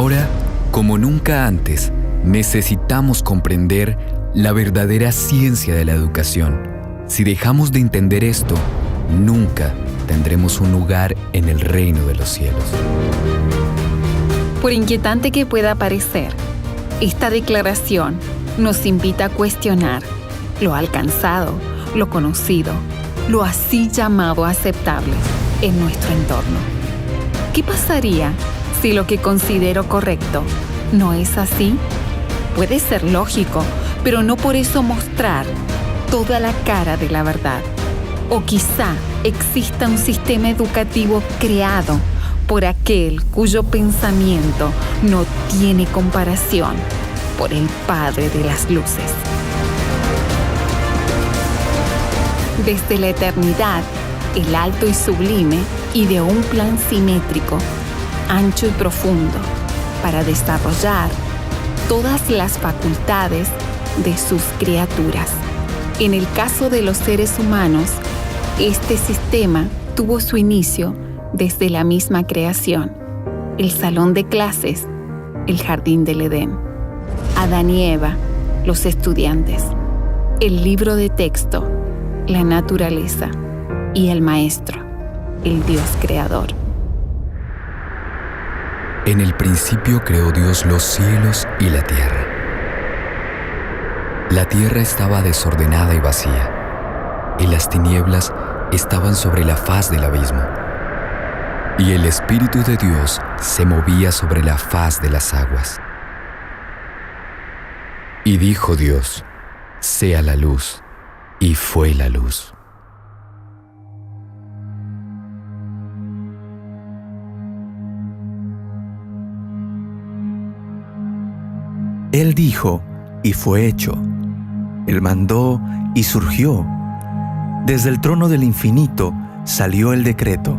Ahora, como nunca antes, necesitamos comprender la verdadera ciencia de la educación. Si dejamos de entender esto, nunca tendremos un lugar en el reino de los cielos. Por inquietante que pueda parecer, esta declaración nos invita a cuestionar lo alcanzado, lo conocido, lo así llamado aceptable en nuestro entorno. ¿Qué pasaría si lo que considero correcto no es así? Puede ser lógico, pero no por eso mostrar toda la cara de la verdad. O quizá exista un sistema educativo creado por aquel cuyo pensamiento no tiene comparación, por el Padre de las Luces. Desde la eternidad, el alto y sublime ideó un plan simétrico, ancho y profundo, para desarrollar todas las facultades de sus criaturas. En el caso de los seres humanos, este sistema tuvo su inicio desde la misma creación, el salón de clases, el jardín del Edén, Adán y Eva, los estudiantes, el libro de texto, la naturaleza y el maestro, el Dios creador. En el principio creó Dios los cielos y la tierra. La tierra estaba desordenada y vacía, y las tinieblas estaban sobre la faz del abismo. Y el Espíritu de Dios se movía sobre la faz de las aguas. Y dijo Dios: sea la luz, y fue la luz. Él dijo, y fue hecho. Él mandó, y surgió. Desde el trono del infinito salió el decreto,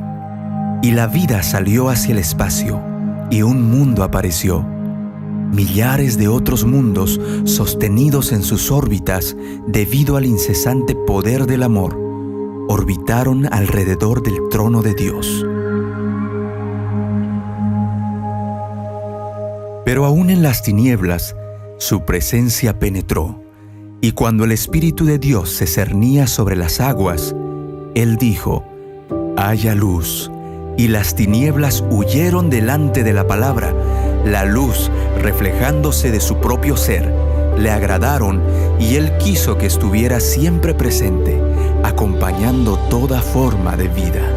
y la vida salió hacia el espacio, y un mundo apareció. Millares de otros mundos sostenidos en sus órbitas debido al incesante poder del amor, orbitaron alrededor del trono de Dios. Pero aún en las tinieblas, su presencia penetró, y cuando el Espíritu de Dios se cernía sobre las aguas, Él dijo: haya luz, y las tinieblas huyeron delante de la palabra. La luz, reflejándose de su propio ser, le agradaron, y Él quiso que estuviera siempre presente, acompañando toda forma de vida.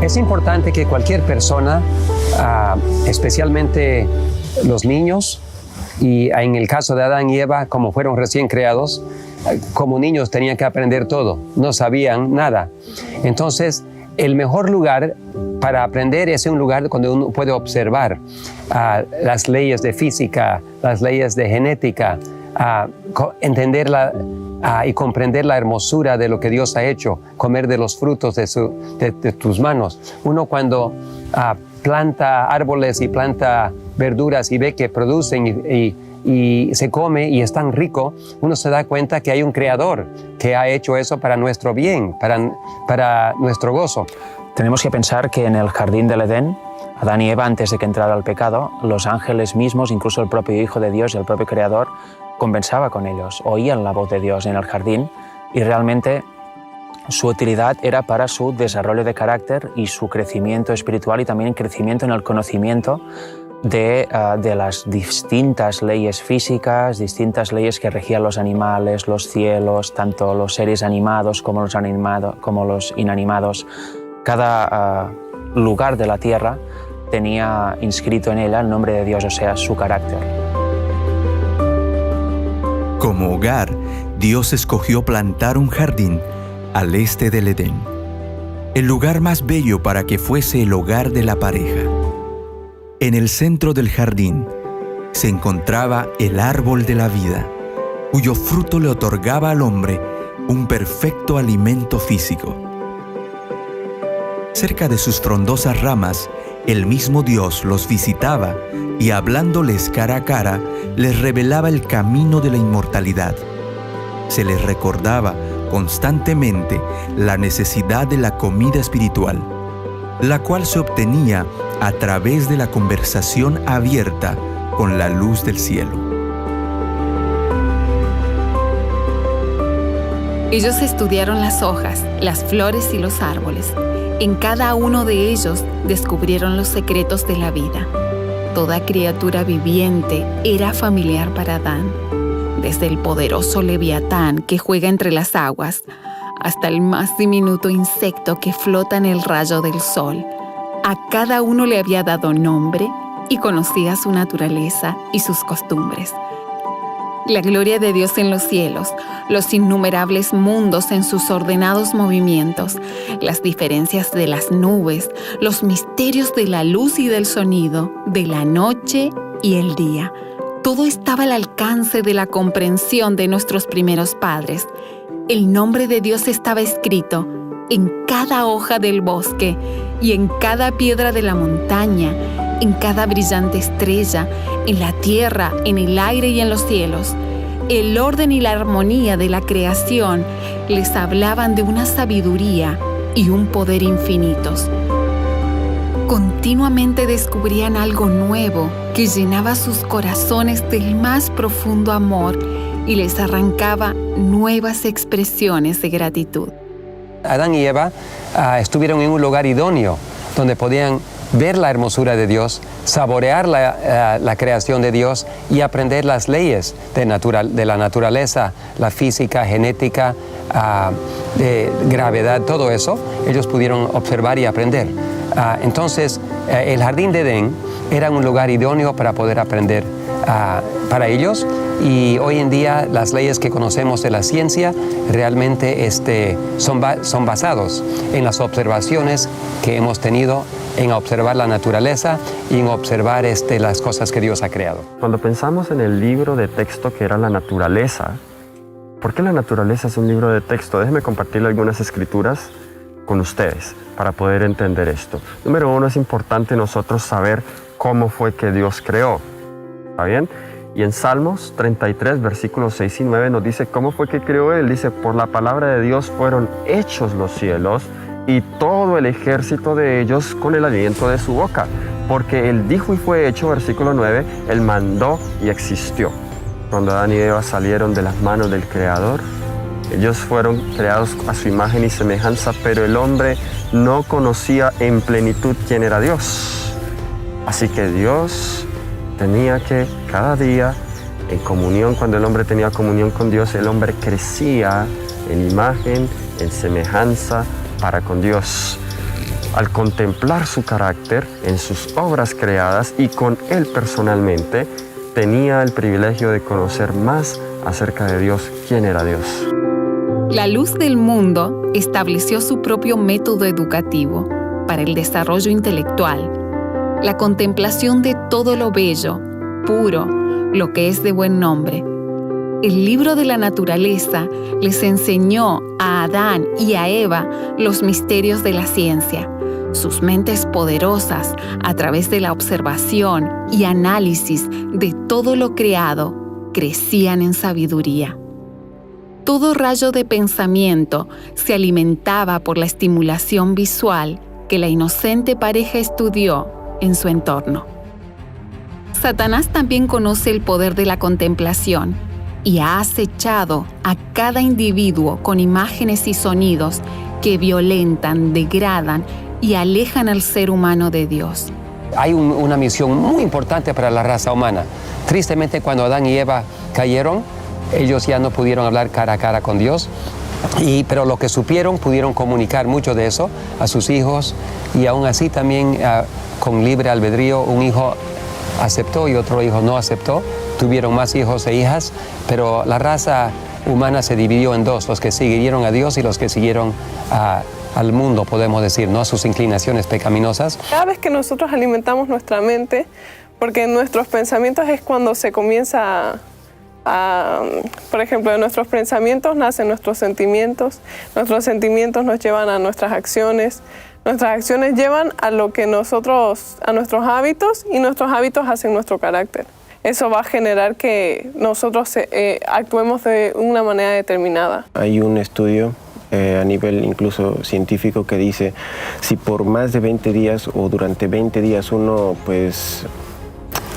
Es importante que cualquier persona, especialmente los niños, y en el caso de Adán y Eva, como fueron recién creados, como niños tenían que aprender todo, no sabían nada. Entonces, el mejor lugar para aprender es un lugar donde uno puede observar las leyes de física, las leyes de genética, entenderla y comprender la hermosura de lo que Dios ha hecho, comer de los frutos de tus manos. Uno cuando planta árboles y planta verduras y ve que producen y se come y es tan rico, uno se da cuenta que hay un creador que ha hecho eso para nuestro bien, para nuestro gozo. Tenemos que pensar que en el jardín del Edén, Adán y Eva, antes de que entrara el pecado, los ángeles mismos, incluso el propio Hijo de Dios y el propio Creador, conversaba con ellos, oían la voz de Dios en el jardín, y realmente su utilidad era para su desarrollo de carácter y su crecimiento espiritual, y también crecimiento en el conocimiento de las distintas leyes físicas, distintas leyes que regían los animales, los cielos, tanto los seres animados como los inanimados. Cada lugar de la tierra tenía inscrito en ella el nombre de Dios, o sea, su carácter. Como hogar, Dios escogió plantar un jardín al este del Edén, el lugar más bello para que fuese el hogar de la pareja. En el centro del jardín, se encontraba el árbol de la vida, cuyo fruto le otorgaba al hombre un perfecto alimento físico. Cerca de sus frondosas ramas, el mismo Dios los visitaba y hablándoles cara a cara, les revelaba el camino de la inmortalidad. Se les recordaba constantemente la necesidad de la comida espiritual, la cual se obtenía a través de la conversación abierta con la luz del cielo. Ellos estudiaron las hojas, las flores y los árboles. En cada uno de ellos descubrieron los secretos de la vida. Toda criatura viviente era familiar para Adán, desde el poderoso leviatán que juega entre las aguas, hasta el más diminuto insecto que flota en el rayo del sol. A cada uno le había dado nombre y conocía su naturaleza y sus costumbres. La gloria de Dios en los cielos, los innumerables mundos en sus ordenados movimientos, las diferencias de las nubes, los misterios de la luz y del sonido, de la noche y el día. Todo estaba al alcance de la comprensión de nuestros primeros padres. El nombre de Dios estaba escrito en cada hoja del bosque y en cada piedra de la montaña, en cada brillante estrella, en la tierra, en el aire y en los cielos. El orden y la armonía de la creación les hablaban de una sabiduría y un poder infinitos. Continuamente descubrían algo nuevo que llenaba sus corazones del más profundo amor y les arrancaba nuevas expresiones de gratitud. Adán y Eva estuvieron en un lugar idóneo donde podían ver la hermosura de Dios, saborear la creación de Dios y aprender las leyes de la naturaleza, la física, genética, de gravedad, todo eso, ellos pudieron observar y aprender. Entonces, el jardín de Edén era un lugar idóneo para poder aprender para ellos, y hoy en día las leyes que conocemos de la ciencia realmente son basados en las observaciones que hemos tenido en observar la naturaleza y en observar las cosas que Dios ha creado. Cuando pensamos en el libro de texto que era la naturaleza, ¿por qué la naturaleza es un libro de texto? Déjenme compartir algunas escrituras con ustedes para poder entender esto. Número uno, es importante nosotros saber cómo fue que Dios creó. ¿Está bien? Y en Salmos 33, versículos 6 y 9 nos dice cómo fue que creó Él. Dice, por la palabra de Dios fueron hechos los cielos y todo el ejército de ellos con el aliento de su boca. Porque Él dijo y fue hecho, versículo 9, Él mandó y existió. Cuando Adán y Eva salieron de las manos del Creador, ellos fueron creados a su imagen y semejanza, pero el hombre no conocía en plenitud quién era Dios. Así que Dios tenía que cada día, en comunión, cuando el hombre tenía comunión con Dios, el hombre crecía en imagen, en semejanza para con Dios. Al contemplar su carácter en sus obras creadas y con Él personalmente, tenía el privilegio de conocer más acerca de Dios, quién era Dios. La luz del mundo estableció su propio método educativo para el desarrollo intelectual, la contemplación de todo lo bello, puro, lo que es de buen nombre. El libro de la naturaleza les enseñó a Adán y a Eva los misterios de la ciencia. Sus mentes poderosas, a través de la observación y análisis de todo lo creado, crecían en sabiduría. Todo rayo de pensamiento se alimentaba por la estimulación visual que la inocente pareja estudió en su entorno. Satanás también conoce el poder de la contemplación y ha acechado a cada individuo con imágenes y sonidos que violentan, degradan y alejan al ser humano de Dios. Hay una misión muy importante para la raza humana. Tristemente, cuando Adán y Eva cayeron, ellos ya no pudieron hablar cara a cara con Dios, pero lo que supieron, pudieron comunicar mucho de eso a sus hijos, y aún así también con libre albedrío, un hijo aceptó y otro hijo no aceptó. Tuvieron más hijos e hijas, pero la raza humana se dividió en dos: los que siguieron a Dios y los que siguieron al mundo, podemos decir, ¿no? A sus inclinaciones pecaminosas. Cada vez que nosotros alimentamos nuestra mente, porque en nuestros pensamientos es cuando se comienza por ejemplo, de nuestros pensamientos nacen nuestros sentimientos nos llevan a nuestras acciones llevan a lo que a nuestros hábitos, y nuestros hábitos hacen nuestro carácter. Eso va a generar que nosotros actuemos de una manera determinada. Hay un estudio a nivel incluso científico que dice si por más de 20 días o durante 20 días uno pues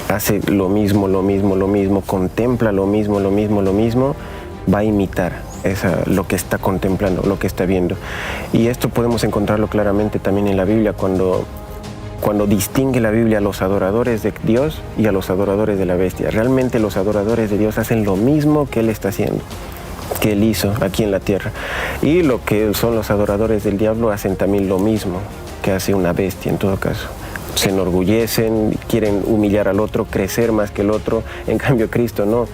hace lo mismo, contempla lo mismo, va a imitar lo que está contemplando, lo que está viendo. Y esto podemos encontrarlo claramente también en la Biblia, cuando distingue la Biblia a los adoradores de Dios y a los adoradores de la bestia. Realmente los adoradores de Dios hacen lo mismo que Él está haciendo, que Él hizo aquí en la tierra. Y lo que son los adoradores del diablo hacen también lo mismo que hace una bestia en todo caso. Se enorgullecen, quieren humillar al otro, crecer más que el otro. En cambio, Cristo no.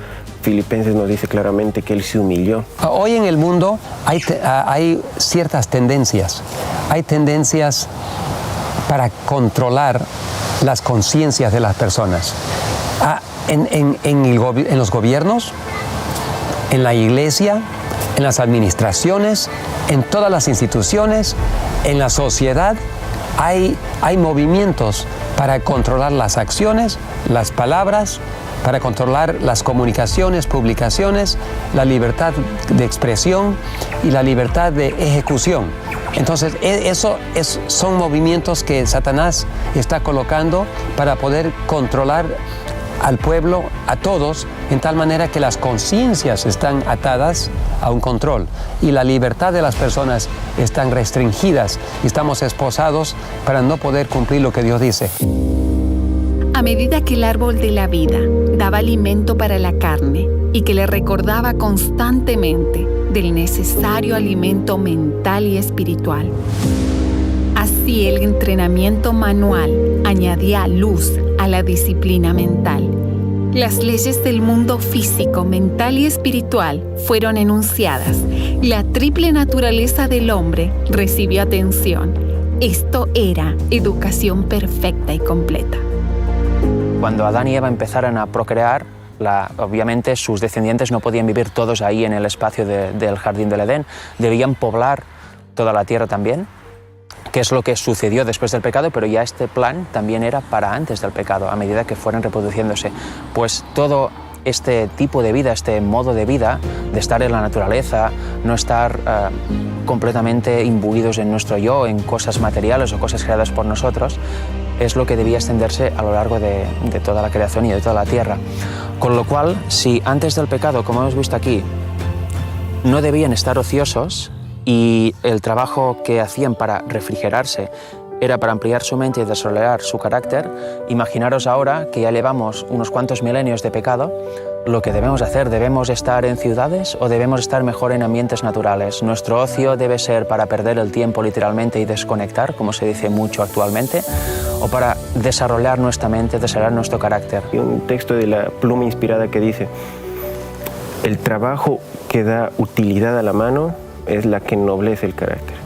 Filipenses nos dice claramente que Él se humilló. Hoy en el mundo hay ciertas tendencias. Hay tendencias para controlar las conciencias de las personas. En los gobiernos, en la iglesia, en las administraciones, en todas las instituciones, en la sociedad, hay movimientos para controlar las acciones, las palabras, para controlar las comunicaciones, publicaciones, la libertad de expresión y la libertad de ejecución. Entonces, son movimientos que Satanás está colocando para poder controlar al pueblo, a todos, en tal manera que las conciencias están atadas a un control y la libertad de las personas están restringidas y estamos esposados para no poder cumplir lo que Dios dice. A medida que el árbol de la vida daba alimento para la carne y que le recordaba constantemente del necesario alimento mental y espiritual, así el entrenamiento manual añadía luz a la disciplina mental. Las leyes del mundo físico, mental y espiritual fueron enunciadas. La triple naturaleza del hombre recibió atención. Esto era educación perfecta y completa. Cuando Adán y Eva empezaran a procrear, obviamente sus descendientes no podían vivir todos ahí en el espacio del jardín del Edén, debían poblar toda la tierra también, que es lo que sucedió después del pecado, pero ya este plan también era para antes del pecado, a medida que fueran reproduciéndose. Pues todo este tipo de vida, este modo de vida, de estar en la naturaleza, no estar completamente imbuidos en nuestro yo, en cosas materiales o cosas creadas por nosotros, es lo que debía extenderse a lo largo de toda la creación y de toda la tierra. Con lo cual, si antes del pecado, como hemos visto aquí, no debían estar ociosos y el trabajo que hacían para refrigerarse era para ampliar su mente y desarrollar su carácter, imaginaros ahora que ya llevamos unos cuantos milenios de pecado, lo que debemos hacer, ¿debemos estar en ciudades o debemos estar mejor en ambientes naturales? ¿Nuestro ocio debe ser para perder el tiempo literalmente y desconectar, como se dice mucho actualmente, o para desarrollar nuestra mente, desarrollar nuestro carácter? Hay un texto de la Pluma Inspirada que dice: el trabajo que da utilidad a la mano es la que ennoblece el carácter.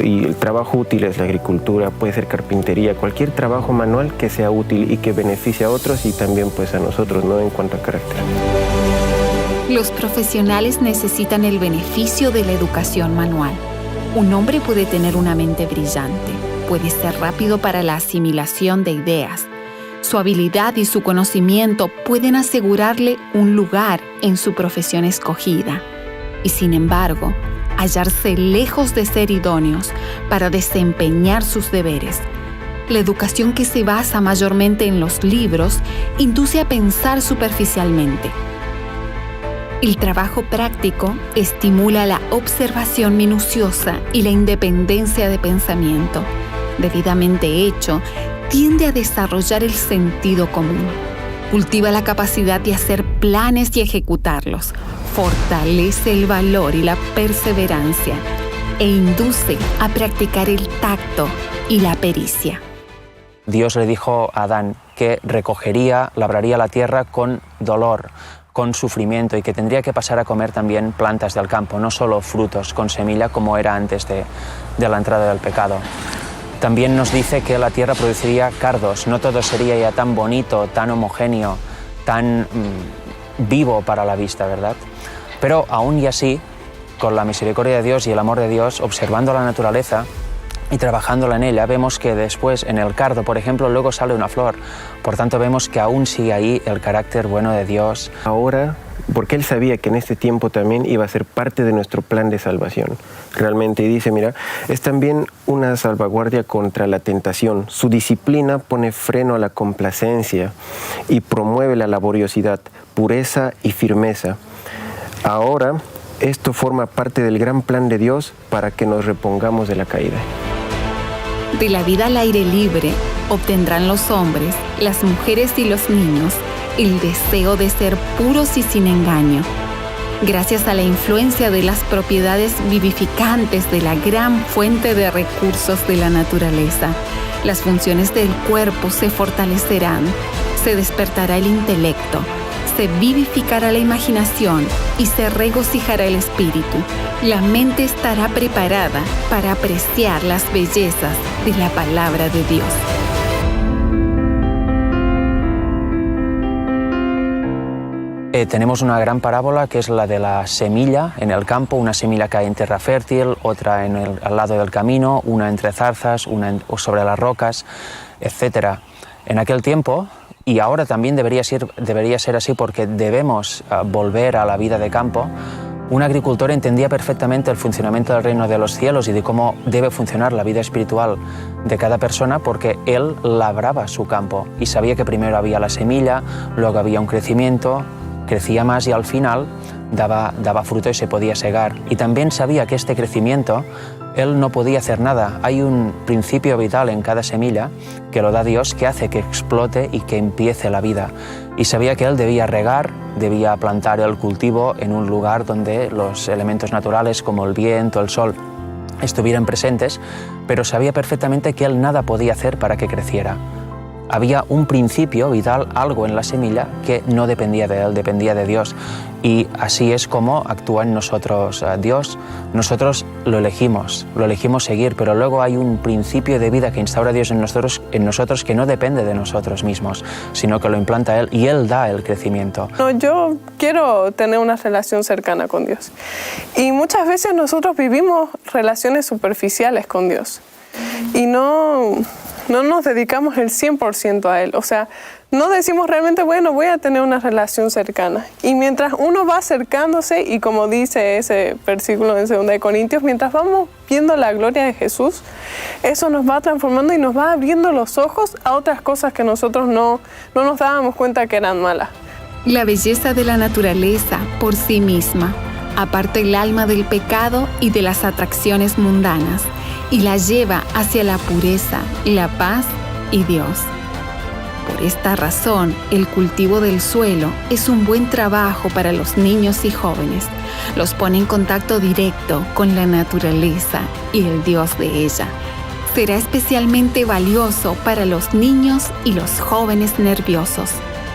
Y el trabajo útil es la agricultura, puede ser carpintería, cualquier trabajo manual que sea útil y que beneficie a otros y también pues a nosotros, ¿no? En cuanto a carácter. Los profesionales necesitan el beneficio de la educación manual. Un hombre puede tener una mente brillante, puede ser rápido para la asimilación de ideas. Su habilidad y su conocimiento pueden asegurarle un lugar en su profesión escogida. Y sin embargo, hallarse lejos de ser idóneos para desempeñar sus deberes. La educación que se basa mayormente en los libros induce a pensar superficialmente. El trabajo práctico estimula la observación minuciosa y la independencia de pensamiento. Debidamente hecho, tiende a desarrollar el sentido común. Cultiva la capacidad de hacer planes y ejecutarlos. Fortalece el valor y la perseverancia e induce a practicar el tacto y la pericia. Dios le dijo a Adán que recogería, labraría la tierra con dolor, con sufrimiento y que tendría que pasar a comer también plantas del campo, no solo frutos con semilla como era antes de la entrada del pecado. También nos dice que la tierra produciría cardos, no todo sería ya tan bonito, tan homogéneo, tan vivo para la vista, ¿verdad? Pero aún y así, con la misericordia de Dios y el amor de Dios, observando la naturaleza y trabajándola en ella, vemos que después en el cardo, por ejemplo, luego sale una flor. Por tanto, vemos que aún sigue ahí el carácter bueno de Dios. Ahora, porque Él sabía que en este tiempo también iba a ser parte de nuestro plan de salvación. Realmente, y dice, mira, es también una salvaguardia contra la tentación. Su disciplina pone freno a la complacencia y promueve la laboriosidad, pureza y firmeza. Ahora, esto forma parte del gran plan de Dios para que nos repongamos de la caída. De la vida al aire libre obtendrán los hombres, las mujeres y los niños el deseo de ser puros y sin engaño. Gracias a la influencia de las propiedades vivificantes de la gran fuente de recursos de la naturaleza, las funciones del cuerpo se fortalecerán, se despertará el intelecto, se vivificará la imaginación y se regocijará el espíritu. La mente estará preparada para apreciar las bellezas de la palabra de Dios. Tenemos una gran parábola que es la de la semilla en el campo, una semilla cae en tierra fértil, otra al lado del camino, una entre zarzas, una sobre las rocas, etc. En aquel tiempo, y ahora también debería ser así porque debemos volver a la vida de campo, un agricultor entendía perfectamente el funcionamiento del reino de los cielos y de cómo debe funcionar la vida espiritual de cada persona porque él labraba su campo y sabía que primero había la semilla, luego había un crecimiento, crecía más y al final daba fruto y se podía segar. Y también sabía que este crecimiento él no podía hacer nada. Hay un principio vital en cada semilla que lo da Dios, que hace que explote y que empiece la vida. Y sabía que él debía regar, debía plantar el cultivo en un lugar donde los elementos naturales como el viento, el sol, estuvieran presentes, pero sabía perfectamente que él nada podía hacer para que creciera. Había un principio vital, algo en la semilla que no dependía de él, dependía de Dios. Y así es como actúa en nosotros Dios. Nosotros lo elegimos seguir, pero luego hay un principio de vida que instaura Dios en nosotros que no depende de nosotros mismos, sino que lo implanta Él y Él da el crecimiento. Yo quiero tener una relación cercana con Dios. Y muchas veces nosotros vivimos relaciones superficiales con Dios. Y no nos dedicamos el 100% a Él. O sea, no decimos realmente, bueno, voy a tener una relación cercana. Y mientras uno va acercándose, y como dice ese versículo en 2 Corintios, mientras vamos viendo la gloria de Jesús, eso nos va transformando y nos va abriendo los ojos a otras cosas que nosotros no nos dábamos cuenta que eran malas. La belleza de la naturaleza por sí misma aparta el alma del pecado y de las atracciones mundanas y la lleva hacia la pureza, la paz y Dios. Por esta razón, el cultivo del suelo es un buen trabajo para los niños y jóvenes. Los pone en contacto directo con la naturaleza y el Dios de ella. Será especialmente valioso para los niños y los jóvenes nerviosos.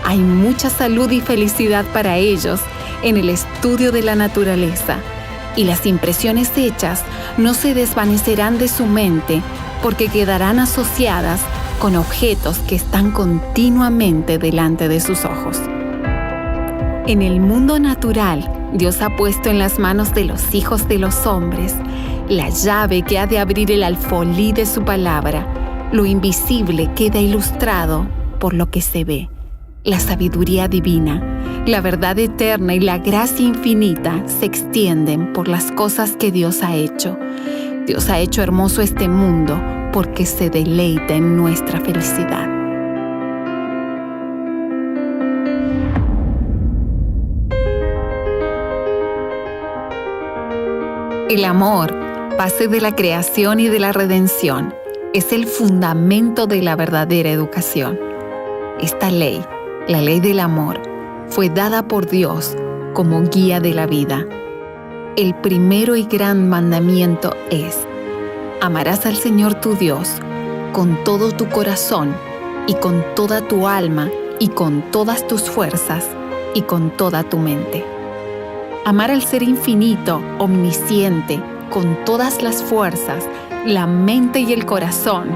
Hay mucha salud y felicidad para ellos en el estudio de la naturaleza, y las impresiones hechas no se desvanecerán de su mente porque quedarán asociadas con objetos que están continuamente delante de sus ojos. En el mundo natural, Dios ha puesto en las manos de los hijos de los hombres la llave que ha de abrir el alfolí de su palabra. Lo invisible queda ilustrado por lo que se ve. La sabiduría divina, la verdad eterna y la gracia infinita se extienden por las cosas que Dios ha hecho. Dios ha hecho hermoso este mundo porque se deleita en nuestra felicidad. El amor, base de la creación y de la redención, es el fundamento de la verdadera educación. Esta ley, la ley del amor, fue dada por Dios como guía de la vida. El primero y gran mandamiento es: amarás al Señor tu Dios con todo tu corazón y con toda tu alma y con todas tus fuerzas y con toda tu mente. Amar al Ser infinito, omnisciente, con todas las fuerzas la mente y el corazón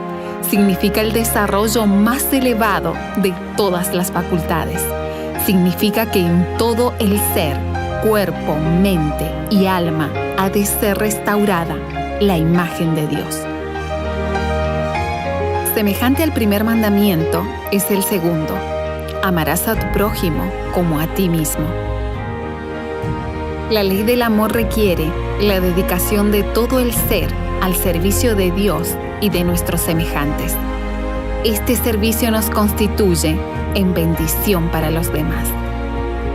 significa el desarrollo más elevado de todas las facultades. Significa que en todo el ser, cuerpo, mente y alma ha de ser restaurada la imagen de Dios. Semejante al primer mandamiento es el segundo: amarás a tu prójimo como a ti mismo. La ley del amor requiere la dedicación de todo el ser al servicio de Dios y de nuestros semejantes. Este servicio nos constituye en bendición para los demás.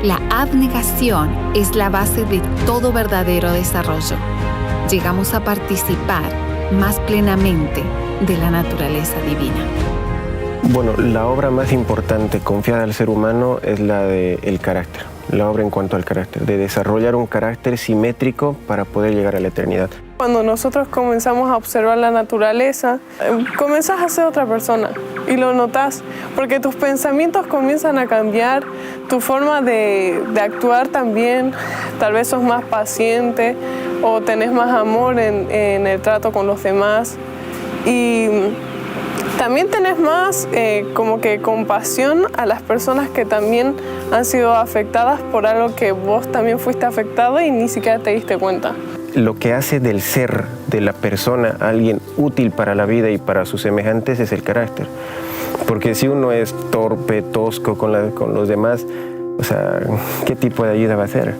La abnegación es la base de todo verdadero desarrollo. Llegamos a participar más plenamente de la naturaleza divina. Bueno, la obra más importante confiada al ser humano es la del carácter. La obra en cuanto al carácter, de desarrollar un carácter simétrico para poder llegar a la eternidad. Cuando nosotros comenzamos a observar la naturaleza, comenzás a ser otra persona y lo notas, porque tus pensamientos comienzan a cambiar, tu forma de actuar también, tal vez sos más paciente o tenés más amor en el trato con los demás y también tenés más como que compasión a las personas que también han sido afectadas por algo que vos también fuiste afectado y ni siquiera te diste cuenta. Lo que hace del ser, de la persona, alguien útil para la vida y para sus semejantes es el carácter. Porque si uno es torpe, tosco con los demás, o sea, ¿qué tipo de ayuda va a hacer?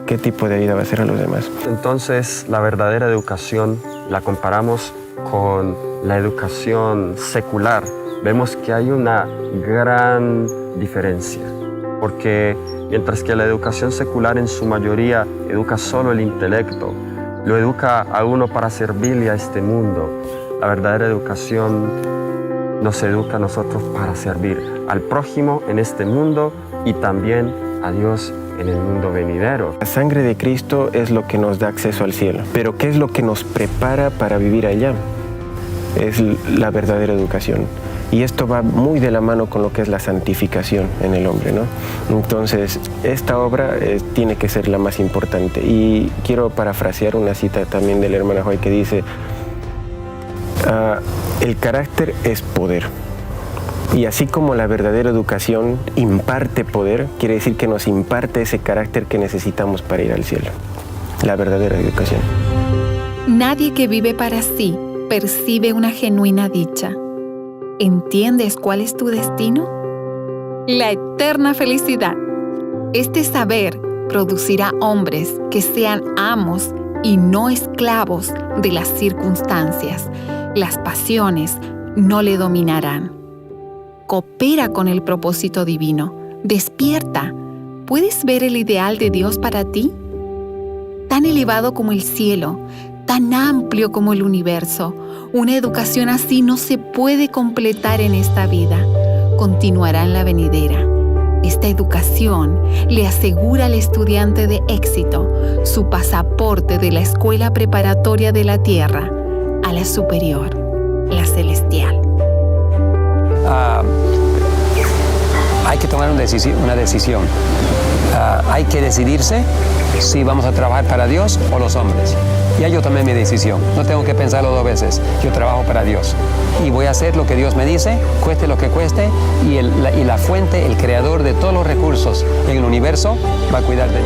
¿Qué tipo de ayuda va a hacer a los demás? Entonces, la verdadera educación la comparamos con la educación secular. Vemos que hay una gran diferencia, porque mientras que la educación secular en su mayoría educa solo el intelecto, lo educa a uno para servirle a este mundo, la verdadera educación nos educa a nosotros para servir al prójimo en este mundo y también a Dios en el mundo venidero. La sangre de Cristo es lo que nos da acceso al cielo, pero ¿qué es lo que nos prepara para vivir allá? Es la verdadera educación. Y esto va muy de la mano con lo que es la santificación en el hombre, ¿no? Entonces, esta obra tiene que ser la más importante. Y quiero parafrasear una cita también de la hermana Joy que dice, el carácter es poder. Y así como la verdadera educación imparte poder, quiere decir que nos imparte ese carácter que necesitamos para ir al cielo. La verdadera educación. Nadie que vive para sí percibe una genuina dicha. ¿Entiendes cuál es tu destino? La eterna felicidad. Este saber producirá hombres que sean amos y no esclavos de las circunstancias. Las pasiones no le dominarán. Coopera con el propósito divino. Despierta. ¿Puedes ver el ideal de Dios para ti? Tan elevado como el cielo, tan amplio como el universo. Una educación así no se puede completar en esta vida. Continuará en la venidera. Esta educación le asegura al estudiante de éxito su pasaporte de la escuela preparatoria de la tierra a la superior, la celestial. Hay que tomar una decisión. Hay que decidirse si vamos a trabajar para Dios o los hombres. Ya yo tomé mi decisión, no tengo que pensarlo dos veces. Yo trabajo para Dios y voy a hacer lo que Dios me dice, cueste lo que cueste, y la fuente, el creador de todos los recursos en el universo va a cuidar de mí.